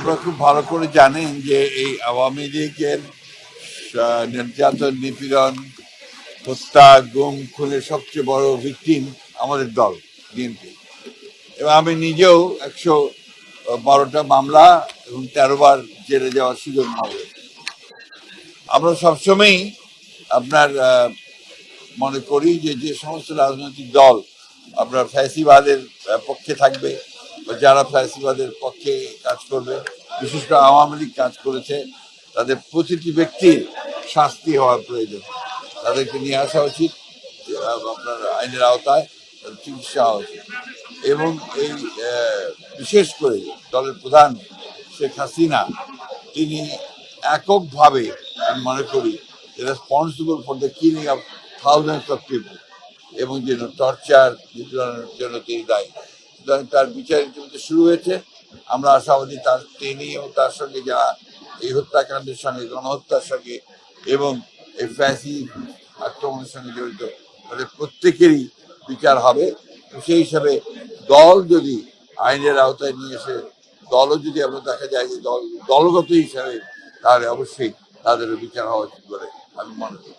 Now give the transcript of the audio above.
আপনারা খুব ভালো করে জানেন যে এই আওয়ামী লীগের নির্যাতন, নিপীড়ন, হত্যা, গুম, খুনের সবচেয়ে বড় ভিকটিম আমাদের দল বিএনপি। এবং আমি নিজেও ১১২টা মামলা এবং ১৩ বার জেলে যাওয়ার সুযোগ পাবো। আমরা সবসময়ই আপনার মনে করি যে যে সমস্ত রাজনৈতিক দল আপনার ফ্যাসিবাদের পক্ষে থাকবে বা যারা ফ্যাসিবাদের পক্ষে কাজ করবে, বিশেষ করে আওয়ামী লীগ কাজ করেছে, তাদের প্রতিটি ব্যক্তির শাস্তি হওয়ার প্রয়োজন। তাদেরকে নিয়ে আসা উচিত আপনার আইনের আওতায়, তাদের চিকিৎসা হওয়া উচিত। এবং এই বিশেষ করে দলের প্রধান শেখ হাসিনা, তিনি এককভাবে আমি মনে করি responsible for the killing of thousands of people, এবং যেন টর্চার নিপীড়নের জন্য তিনি দায়ী। সুতরাং তার বিচার ইতিমধ্যে শুরু হয়েছে। আমরা আশাবাদী তিনি এবং তার সঙ্গে যারা এই হত্যাকাণ্ডের সঙ্গে, গণহত্যার সঙ্গে এবং এই ফ্যাসি আক্রমণের সঙ্গে জড়িত, তাদের প্রত্যেকেরই বিচার হবে। সেই হিসাবে দল যদি আইনের আওতায় নিয়ে এসে দলও যদি আমরা দেখা যায় যে দলগত হিসাবে, তাহলে অবশ্যই তাদেরও বিচার হওয়া উচিত বলে আমি মনে করি।